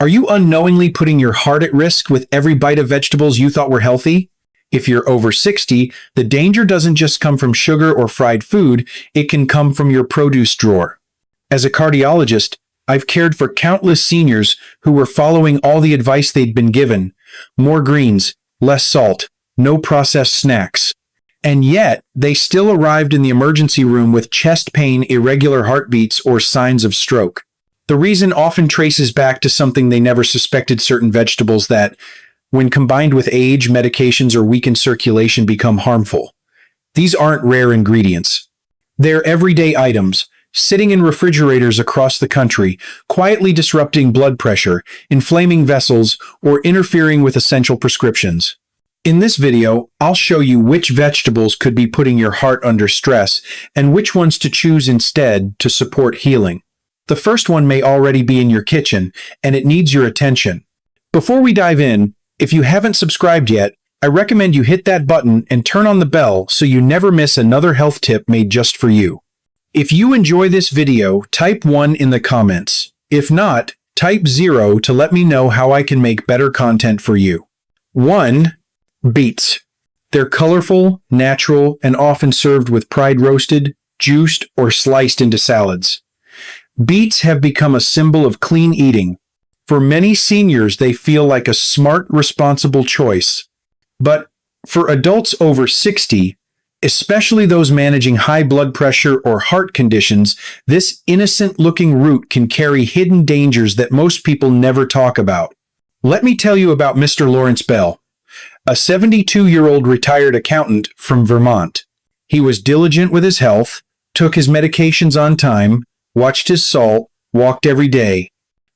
Are you unknowingly putting your heart at risk with every bite of vegetables you thought were healthy? If you're over 60, the danger doesn't just come from sugar or fried food, it can come from your produce drawer. As a cardiologist, I've cared for countless seniors who were following all the advice they'd been given: more greens, less salt, no processed snacks. And yet, they still arrived in the emergency room with chest pain, irregular heartbeats, or signs of stroke. The reason often traces back to something they never suspected: certain vegetables that, when combined with age, medications, or weakened circulation, become harmful. These aren't rare ingredients. They're everyday items, sitting in refrigerators across the country, quietly disrupting blood pressure, inflaming vessels, or interfering with essential prescriptions. In this video, I'll show you which vegetables could be putting your heart under stress and which ones to choose instead to support healing. The first one may already be in your kitchen, and it needs your attention. Before we dive in, if you haven't subscribed yet, I recommend you hit that button and turn on the bell so you never miss another health tip made just for you. If you enjoy this video, type 1 in the comments. If not, type 0 to let me know how I can make better content for you. 1. Beets. They're colorful, natural, and often served with pride roasted, juiced, or sliced into salads. Beets have become a symbol of clean eating. For many seniors, they feel like a smart, responsible choice. But for adults over 60, especially those managing high blood pressure or heart conditions, this innocent-looking root can carry hidden dangers that most people never talk about. Let me tell you about Mr. Lawrence Bell, a 72-year-old retired accountant from Vermont. He was diligent with his health, took his medications on time, watched his salt, walked every day.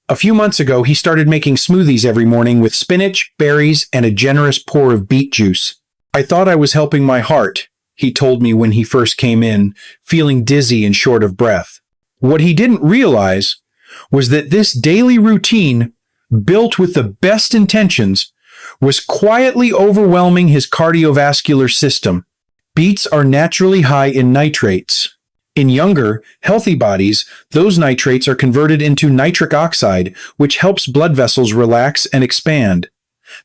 A few months ago, he started making smoothies every morning with spinach, berries, and a generous pour of beet juice. "I thought I was helping my heart," he told me when he first came in, feeling dizzy and short of breath. What he didn't realize was that this daily routine, built with the best intentions, was quietly overwhelming his cardiovascular system. Beets are naturally high in nitrates. In younger, healthy bodies, those nitrates are converted into nitric oxide, which helps blood vessels relax and expand.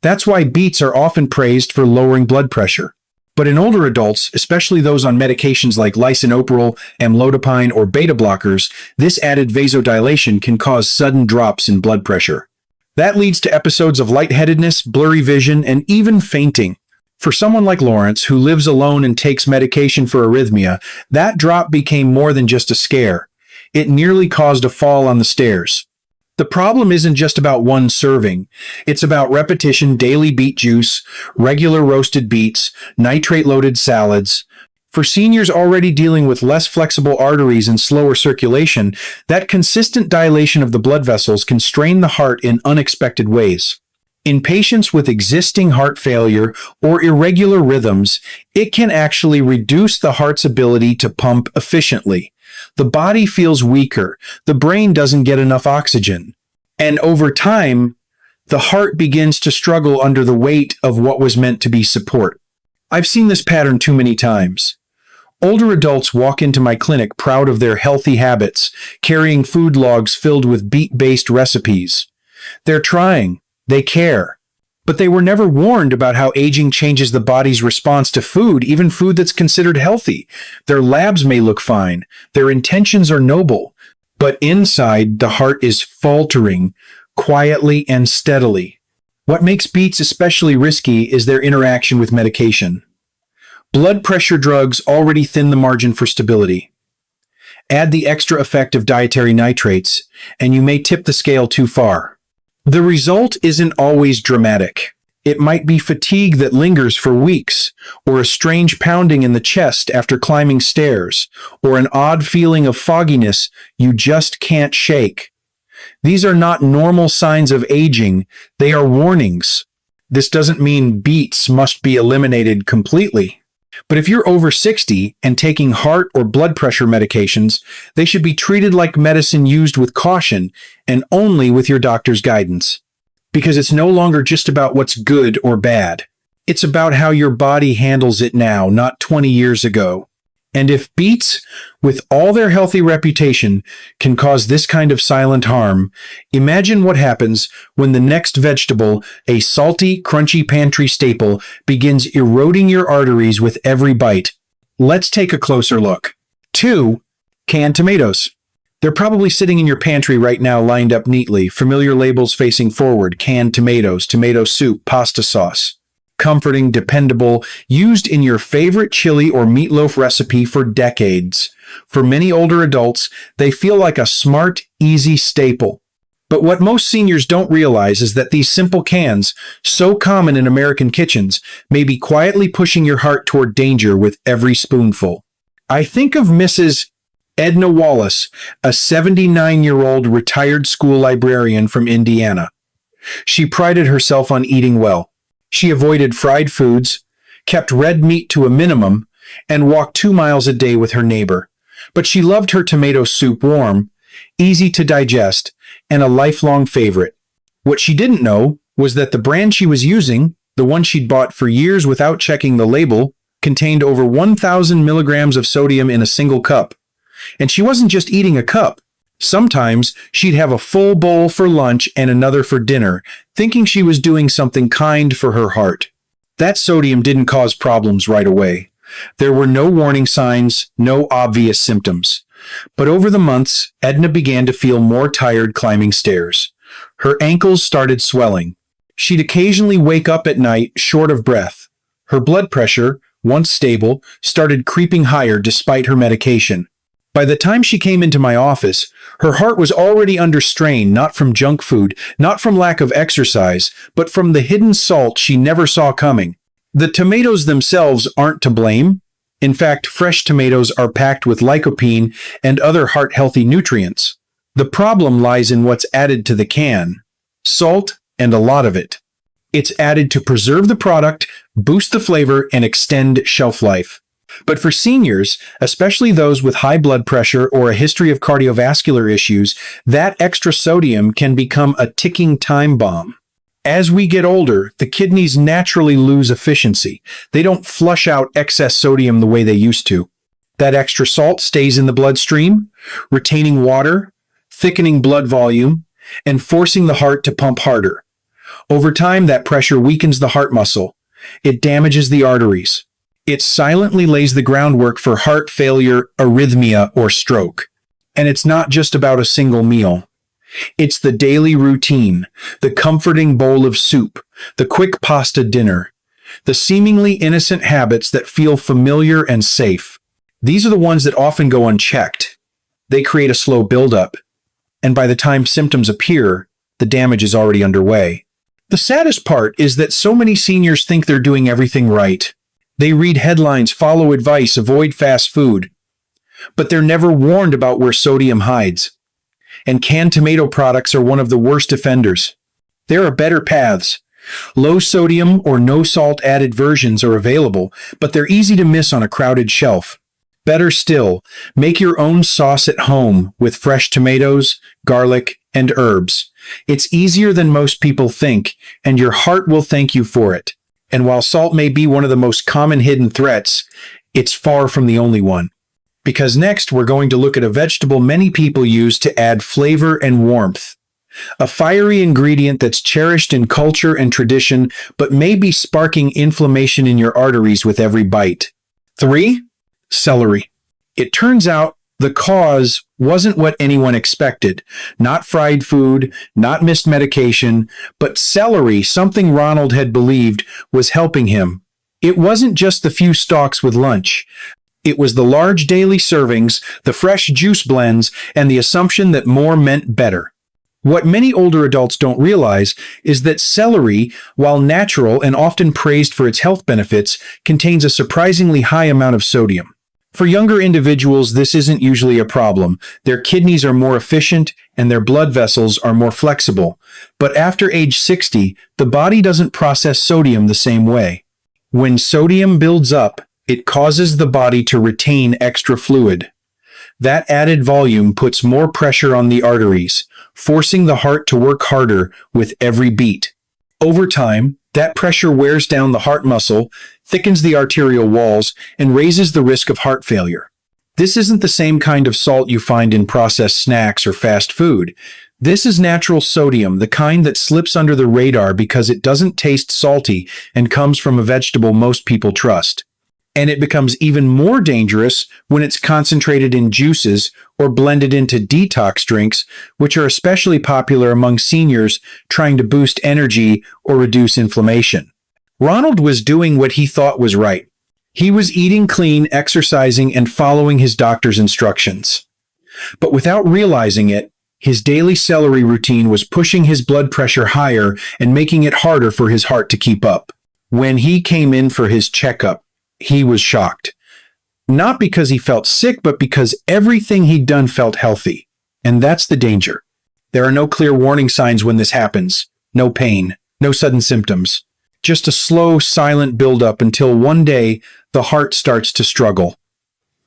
That's why beets are often praised for lowering blood pressure. But in older adults, especially those on medications like lisinopril, amlodipine, or beta blockers, this added vasodilation can cause sudden drops in blood pressure. That leads to episodes of lightheadedness, blurry vision, and even fainting. For someone like Lawrence, who lives alone and takes medication for arrhythmia, that drop became more than just a scare. It nearly caused a fall on the stairs. The problem isn't just about one serving. It's about repetition: daily beet juice, regular roasted beets, nitrate-loaded salads. For seniors already dealing with less flexible arteries and slower circulation, that consistent dilation of the blood vessels can strain the heart in unexpected ways. In patients with existing heart failure or irregular rhythms, it can actually reduce the heart's ability to pump efficiently. The body feels weaker, the brain doesn't get enough oxygen, and over time, the heart begins to struggle under the weight of what was meant to be support. I've seen this pattern too many times. Older adults walk into my clinic proud of their healthy habits, carrying food logs filled with beet-based recipes. They're trying. They care. But they were never warned about how aging changes the body's response to food, even food that's considered healthy. Their labs may look fine. Their intentions are noble. But inside, the heart is faltering, quietly and steadily. What makes beets especially risky is their interaction with medication. Blood pressure drugs already thin the margin for stability. Add the extra effect of dietary nitrates, and you may tip the scale too far. The result isn't always dramatic. It might be fatigue that lingers for weeks, or a strange pounding in the chest after climbing stairs, or an odd feeling of fogginess you just can't shake. These are not normal signs of aging, they are warnings. This doesn't mean beets must be eliminated completely. But if you're over 60 and taking heart or blood pressure medications, they should be treated like medicine, used with caution and only with your doctor's guidance. Because it's no longer just about what's good or bad. It's about how your body handles it now, not 20 years ago. And if beets, with all their healthy reputation, can cause this kind of silent harm, imagine what happens when the next vegetable, a salty, crunchy pantry staple, begins eroding your arteries with every bite. Let's take a closer look. 2. Canned tomatoes. They're probably sitting in your pantry right now, lined up neatly, familiar labels facing forward: canned tomatoes, tomato soup, pasta sauce. Comforting, dependable, used in your favorite chili or meatloaf recipe for decades. For many older adults, they feel like a smart, easy staple. But what most seniors don't realize is that these simple cans, so common in American kitchens, may be quietly pushing your heart toward danger with every spoonful. I think of Mrs. Edna Wallace, a 79-year-old retired school librarian from Indiana. She prided herself on eating well. She avoided fried foods, kept red meat to a minimum, and walked 2 miles a day with her neighbor. But she loved her tomato soup warm, easy to digest, and a lifelong favorite. What she didn't know was that the brand she was using, the one she'd bought for years without checking the label, contained over 1,000 milligrams of sodium in a single cup. And she wasn't just eating a cup. Sometimes she'd have a full bowl for lunch and another for dinner, thinking she was doing something kind for her heart. That sodium didn't cause problems right away. There were no warning signs, no obvious symptoms. But over the months, Edna began to feel more tired climbing stairs. Her ankles started swelling. She'd occasionally wake up at night short of breath. Her blood pressure, once stable, started creeping higher despite her medication. By the time she came into my office, her heart was already under strain, not from junk food, not from lack of exercise, but from the hidden salt she never saw coming. The tomatoes themselves aren't to blame. In fact, fresh tomatoes are packed with lycopene and other heart-healthy nutrients. The problem lies in what's added to the can: salt, and a lot of it. It's added to preserve the product, boost the flavor, and extend shelf life. But for seniors, especially those with high blood pressure or a history of cardiovascular issues, that extra sodium can become a ticking time bomb. As we get older, the kidneys naturally lose efficiency. They don't flush out excess sodium the way they used to. That extra salt stays in the bloodstream, retaining water, thickening blood volume, and forcing the heart to pump harder. Over time, that pressure weakens the heart muscle. It damages the arteries. It silently lays the groundwork for heart failure, arrhythmia, or stroke. And it's not just about a single meal. It's the daily routine, the comforting bowl of soup, the quick pasta dinner, the seemingly innocent habits that feel familiar and safe. These are the ones that often go unchecked. They create a slow buildup, and by the time symptoms appear, the damage is already underway. The saddest part is that so many seniors think they're doing everything right. They read headlines, follow advice, avoid fast food. But they're never warned about where sodium hides. And canned tomato products are one of the worst offenders. There are better paths. Low sodium or no salt added versions are available, but they're easy to miss on a crowded shelf. Better still, make your own sauce at home with fresh tomatoes, garlic, and herbs. It's easier than most people think, and your heart will thank you for it. And while salt may be one of the most common hidden threats, it's far from the only one. Because next, we're going to look at a vegetable many people use to add flavor and warmth. A fiery ingredient that's cherished in culture and tradition, but may be sparking inflammation in your arteries with every bite. 3. Celery. It turns out the cause wasn't what anyone expected. Not fried food, not missed medication, but celery, something Ronald had believed was helping him. It wasn't just the few stalks with lunch. It was the large daily servings, the fresh juice blends, and the assumption that more meant better. What many older adults don't realize is that celery, while natural and often praised for its health benefits, contains a surprisingly high amount of sodium. For younger individuals, this isn't usually a problem. Their kidneys are more efficient and their blood vessels are more flexible. But after age 60, the body doesn't process sodium the same way. When sodium builds up, it causes the body to retain extra fluid. That added volume puts more pressure on the arteries, forcing the heart to work harder with every beat. Over time, That pressure wears down the heart muscle, thickens the arterial walls, and raises the risk of heart failure. This isn't the same kind of salt you find in processed snacks or fast food. This is natural sodium, the kind that slips under the radar because it doesn't taste salty and comes from a vegetable most people trust. And it becomes even more dangerous when it's concentrated in juices or blended into detox drinks, which are especially popular among seniors trying to boost energy or reduce inflammation. Ronald was doing what he thought was right. He was eating clean, exercising, and following his doctor's instructions. But without realizing it, his daily celery routine was pushing his blood pressure higher and making it harder for his heart to keep up. When he came in for his checkup, he was shocked. Not because he felt sick, but because everything he'd done felt healthy. And that's the danger. There are no clear warning signs when this happens. No pain, no sudden symptoms. Just a slow, silent buildup until one day the heart starts to struggle.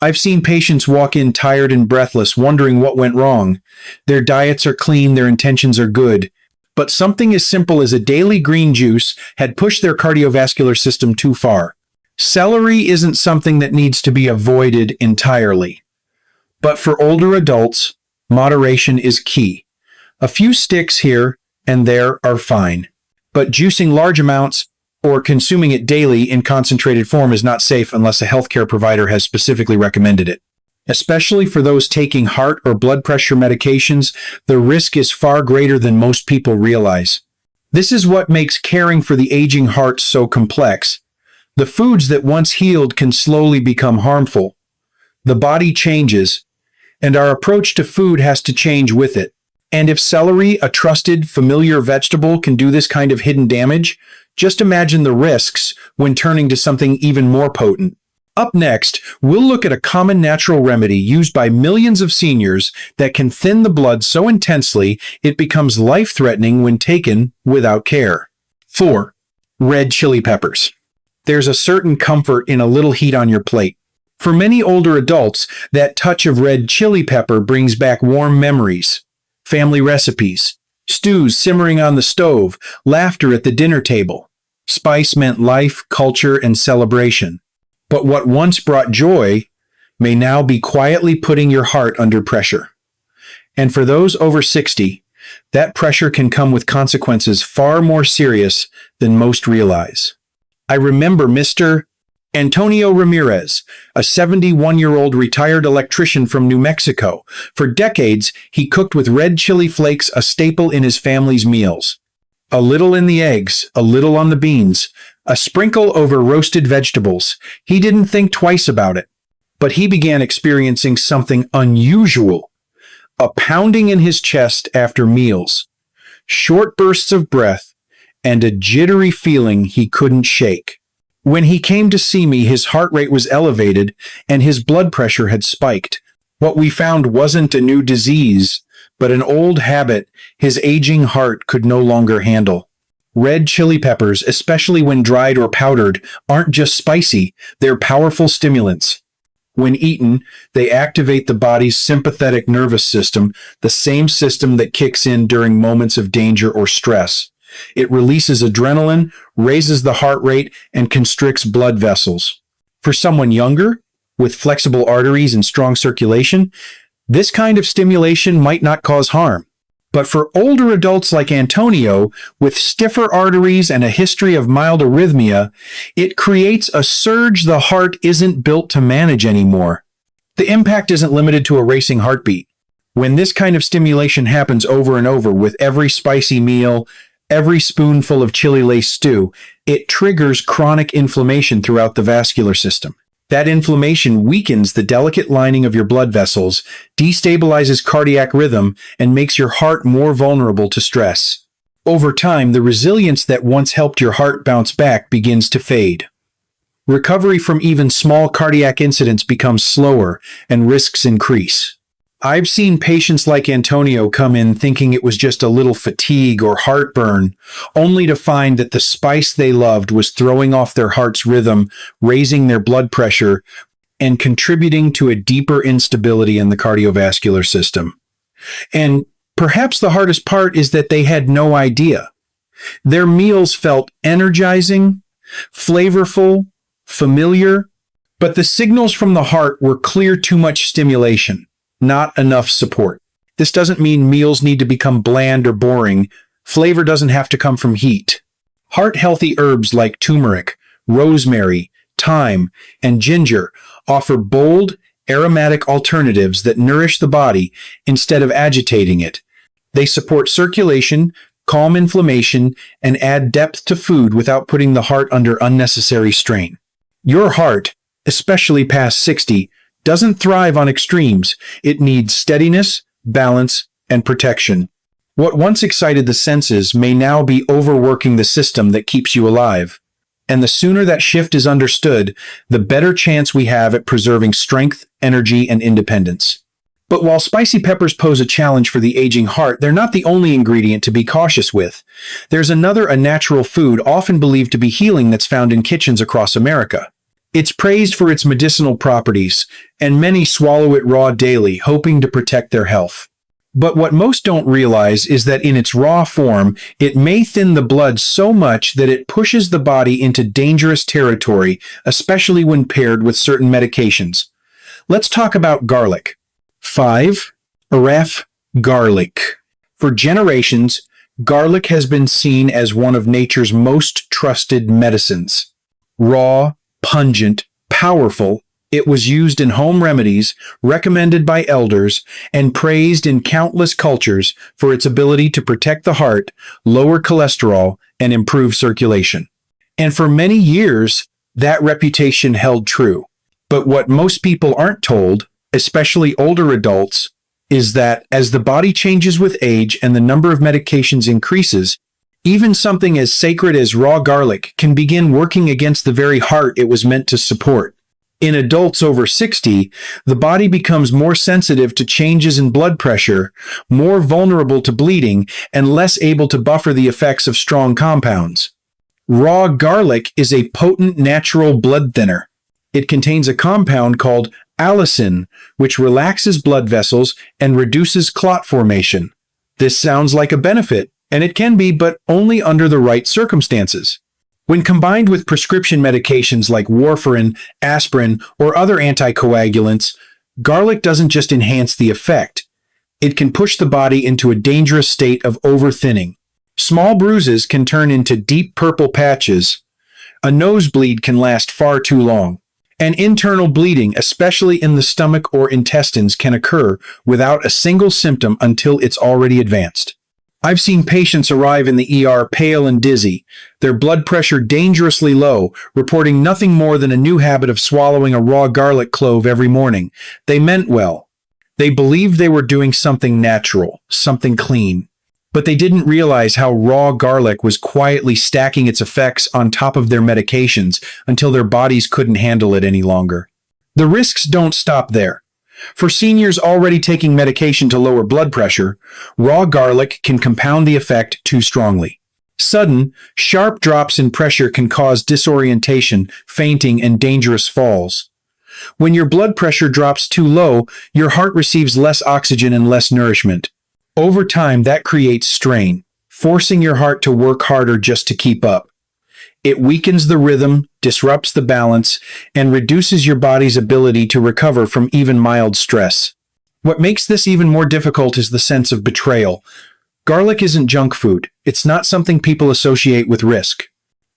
I've seen patients walk in tired and breathless, wondering what went wrong. Their diets are clean, their intentions are good. But something as simple as a daily green juice had pushed their cardiovascular system too far. Celery isn't something that needs to be avoided entirely. But for older adults, moderation is key. A few sticks here and there are fine. But juicing large amounts or consuming it daily in concentrated form is not safe unless a healthcare provider has specifically recommended it. Especially for those taking heart or blood pressure medications, the risk is far greater than most people realize. This is what makes caring for the aging heart so complex. The foods that once healed can slowly become harmful. The body changes, and our approach to food has to change with it. And if celery, a trusted, familiar vegetable, can do this kind of hidden damage, just imagine the risks when turning to something even more potent. Up next, we'll look at a common natural remedy used by millions of seniors that can thin the blood so intensely it becomes life-threatening when taken without care. 4. Red chili peppers. There's a certain comfort in a little heat on your plate. For many older adults, that touch of red chili pepper brings back warm memories, family recipes, stews simmering on the stove, laughter at the dinner table. Spice meant life, culture, and celebration. But what once brought joy may now be quietly putting your heart under pressure. And for those over 60, that pressure can come with consequences far more serious than most realize. I remember Mr. Antonio Ramirez, a 71-year-old retired electrician from New Mexico. For decades, he cooked with red chili flakes, a staple in his family's meals. A little in the eggs, a little on the beans, a sprinkle over roasted vegetables. He didn't think twice about it. But he began experiencing something unusual. A pounding in his chest after meals, short bursts of breath, and a jittery feeling he couldn't shake. When he came to see me, his heart rate was elevated and his blood pressure had spiked. What we found wasn't a new disease, but an old habit his aging heart could no longer handle. Red chili peppers, especially when dried or powdered, aren't just spicy, they're powerful stimulants. When eaten, they activate the body's sympathetic nervous system, the same system that kicks in during moments of danger or stress. It releases adrenaline, raises the heart rate, and constricts blood vessels. For someone younger, with flexible arteries and strong circulation, this kind of stimulation might not cause harm. But for older adults like Antonio, with stiffer arteries and a history of mild arrhythmia, it creates a surge the heart isn't built to manage anymore. The impact isn't limited to a racing heartbeat. When this kind of stimulation happens over and over with every spicy meal, every spoonful of chili-laced stew, it triggers chronic inflammation throughout the vascular system. That inflammation weakens the delicate lining of your blood vessels, destabilizes cardiac rhythm, and makes your heart more vulnerable to stress. Over time, the resilience that once helped your heart bounce back begins to fade. Recovery from even small cardiac incidents becomes slower, and risks increase. I've seen patients like Antonio come in thinking it was just a little fatigue or heartburn, only to find that the spice they loved was throwing off their heart's rhythm, raising their blood pressure, and contributing to a deeper instability in the cardiovascular system. And perhaps the hardest part is that they had no idea. Their meals felt energizing, flavorful, familiar, but the signals from the heart were clear: too much stimulation, not enough support. This doesn't mean meals need to become bland or boring. Flavor doesn't have to come from heat. Heart-healthy herbs like turmeric, rosemary, thyme, and ginger offer bold, aromatic alternatives that nourish the body instead of agitating it. They support circulation, calm inflammation, and add depth to food without putting the heart under unnecessary strain. Your heart, especially past 60, doesn't thrive on extremes. It needs steadiness, balance, and protection. What once excited the senses may now be overworking the system that keeps you alive. And the sooner that shift is understood, the better chance we have at preserving strength, energy, and independence. But while spicy peppers pose a challenge for the aging heart, they're not the only ingredient to be cautious with. There's a natural food often believed to be healing that's found in kitchens across America. It's praised for its medicinal properties, and many swallow it raw daily, hoping to protect their health. But what most don't realize is that in its raw form, it may thin the blood so much that it pushes the body into dangerous territory, especially when paired with certain medications. Let's talk about garlic. 5. Garlic. For generations, garlic has been seen as one of nature's most trusted medicines. Raw, pungent, powerful, it was used in home remedies, recommended by elders, and praised in countless cultures for its ability to protect the heart, lower cholesterol, and improve circulation. And for many years, that reputation held true. But what most people aren't told, especially older adults, is that as the body changes with age and the number of medications increases, even something as sacred as raw garlic can begin working against the very heart it was meant to support. In adults over 60, the body becomes more sensitive to changes in blood pressure, more vulnerable to bleeding, and less able to buffer the effects of strong compounds. Raw garlic is a potent natural blood thinner. It contains a compound called allicin, which relaxes blood vessels and reduces clot formation. This sounds like a benefit, and it can be, but only under the right circumstances. When combined with prescription medications like warfarin, aspirin, or other anticoagulants, garlic doesn't just enhance the effect. It can push the body into a dangerous state of overthinning. Small bruises can turn into deep purple patches. A nosebleed can last far too long. And internal bleeding, especially in the stomach or intestines, can occur without a single symptom until it's already advanced. I've seen patients arrive in the ER pale and dizzy, their blood pressure dangerously low, reporting nothing more than a new habit of swallowing a raw garlic clove every morning. They meant well. They believed they were doing something natural, something clean. But they didn't realize how raw garlic was quietly stacking its effects on top of their medications until their bodies couldn't handle it any longer. The risks don't stop there. For seniors already taking medication to lower blood pressure, raw garlic can compound the effect too strongly. Sudden, sharp drops in pressure can cause disorientation, fainting, and dangerous falls. When your blood pressure drops too low, your heart receives less oxygen and less nourishment. Over time, that creates strain, forcing your heart to work harder just to keep up. It weakens the rhythm, disrupts the balance, and reduces your body's ability to recover from even mild stress. What makes this even more difficult is the sense of betrayal. Garlic isn't junk food. It's not something people associate with risk.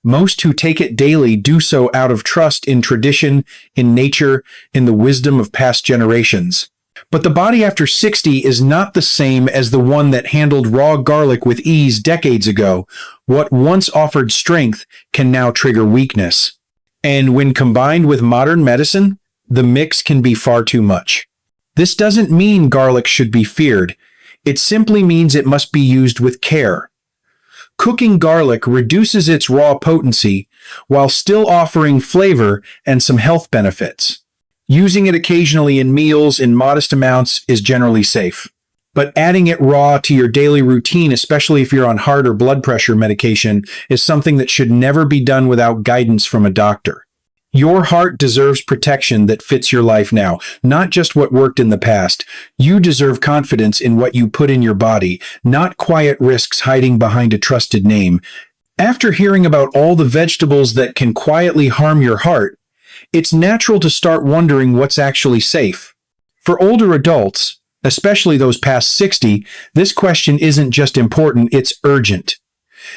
Most who take it daily do so out of trust in tradition, in nature, in the wisdom of past generations. But the body after 60 is not the same as the one that handled raw garlic with ease decades ago. What once offered strength can now trigger weakness. And when combined with modern medicine, the mix can be far too much. This doesn't mean garlic should be feared. It simply means it must be used with care. Cooking garlic reduces its raw potency while still offering flavor and some health benefits. Using it occasionally in meals in modest amounts is generally safe. But adding it raw to your daily routine, especially if you're on heart or blood pressure medication, is something that should never be done without guidance from a doctor. Your heart deserves protection that fits your life now, not just what worked in the past. You deserve confidence in what you put in your body, not quiet risks hiding behind a trusted name. After hearing about all the vegetables that can quietly harm your heart, it's natural to start wondering what's actually safe. For older adults, especially those past 60, this question isn't just important, it's urgent.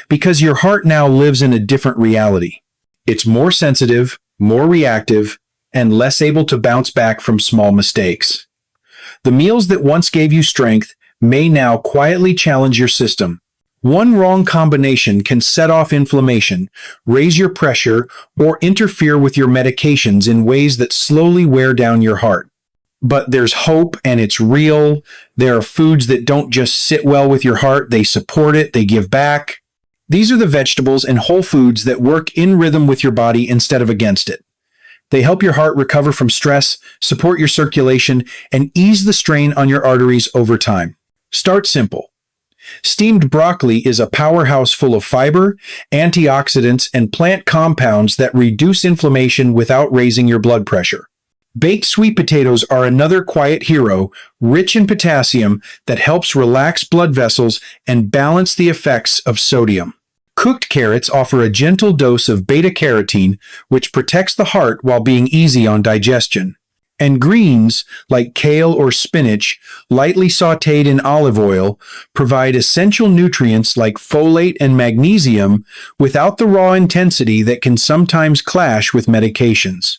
Because your heart now lives in a different reality. It's more sensitive, more reactive, and less able to bounce back from small mistakes. The meals that once gave you strength may now quietly challenge your system. One wrong combination can set off inflammation, raise your pressure, or interfere with your medications in ways that slowly wear down your heart. But there's hope, and it's real. There are foods that don't just sit well with your heart, they support it, they give back. These are the vegetables and whole foods that work in rhythm with your body instead of against it. They help your heart recover from stress, support your circulation, and ease the strain on your arteries over time. Start simple. Steamed broccoli is a powerhouse full of fiber, antioxidants, and plant compounds that reduce inflammation without raising your blood pressure. Baked sweet potatoes are another quiet hero, rich in potassium that helps relax blood vessels and balance the effects of sodium. Cooked carrots offer a gentle dose of beta-carotene, which protects the heart while being easy on digestion. And greens, like kale or spinach, lightly sautéed in olive oil, provide essential nutrients like folate and magnesium without the raw intensity that can sometimes clash with medications.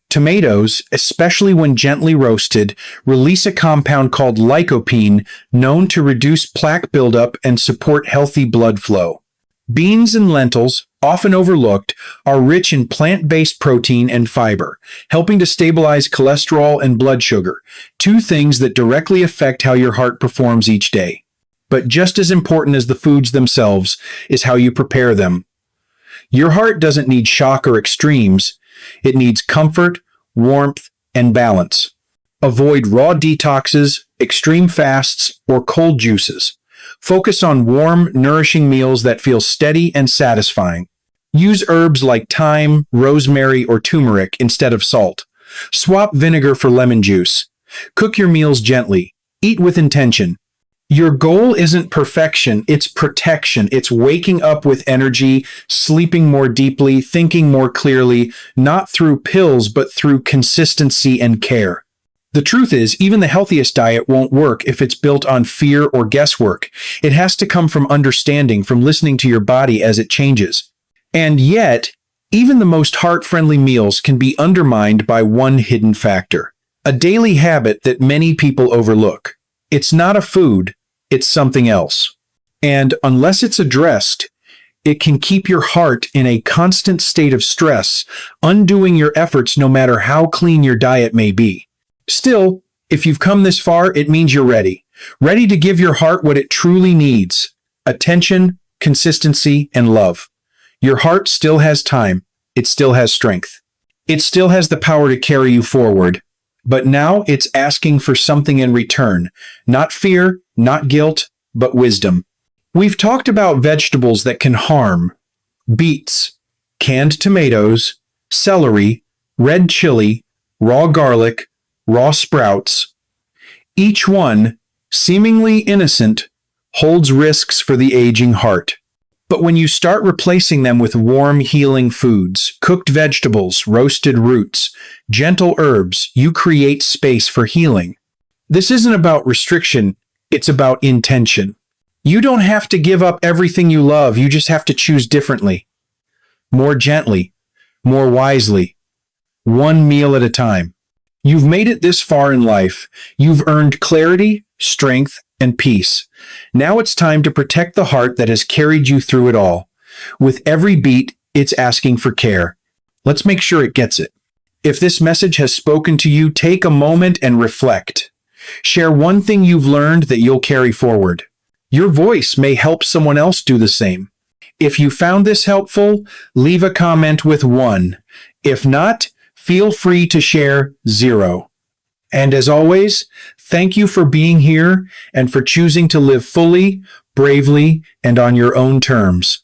Tomatoes, especially when gently roasted, release a compound called lycopene, known to reduce plaque buildup and support healthy blood flow. Beans and lentils, often overlooked, are rich in plant-based protein and fiber, helping to stabilize cholesterol and blood sugar, two things that directly affect how your heart performs each day. But just as important as the foods themselves is how you prepare them. Your heart doesn't need shock or extremes. It needs comfort, warmth, and balance. Avoid raw detoxes, extreme fasts, or cold juices. Focus on warm, nourishing meals that feel steady and satisfying. Use herbs like thyme, rosemary, or turmeric instead of salt. Swap vinegar for lemon juice. Cook your meals gently. Eat with intention. Your goal isn't perfection, it's protection. It's waking up with energy, sleeping more deeply, thinking more clearly, not through pills, but through consistency and care. The truth is, even the healthiest diet won't work if it's built on fear or guesswork. It has to come from understanding, from listening to your body as it changes. And yet, even the most heart-friendly meals can be undermined by one hidden factor, a daily habit that many people overlook. It's not a food, it's something else. And unless it's addressed, it can keep your heart in a constant state of stress, undoing your efforts no matter how clean your diet may be. Still, if you've come this far, it means you're ready. Ready to give your heart what it truly needs: attention, consistency, and love. Your heart still has time. It still has strength. It still has the power to carry you forward. But now it's asking for something in return. Not fear, not guilt, but wisdom. We've talked about vegetables that can harm: beets, canned tomatoes, celery, red chili, raw garlic, raw sprouts. Each one, seemingly innocent, holds risks for the aging heart. But when you start replacing them with warm, healing foods, cooked vegetables, roasted roots, gentle herbs, you create space for healing. This isn't about restriction, it's about intention. You don't have to give up everything you love, you just have to choose differently. More gently, more wisely, one meal at a time. You've made it this far in life. You've earned clarity, strength, and peace. Now it's time to protect the heart that has carried you through it all. With every beat, it's asking for care. Let's make sure it gets it. If this message has spoken to you, take a moment and reflect. Share one thing you've learned that you'll carry forward. Your voice may help someone else do the same. If you found this helpful, leave a comment with 1. If not, feel free to share 0. And as always, thank you for being here and for choosing to live fully, bravely, and on your own terms.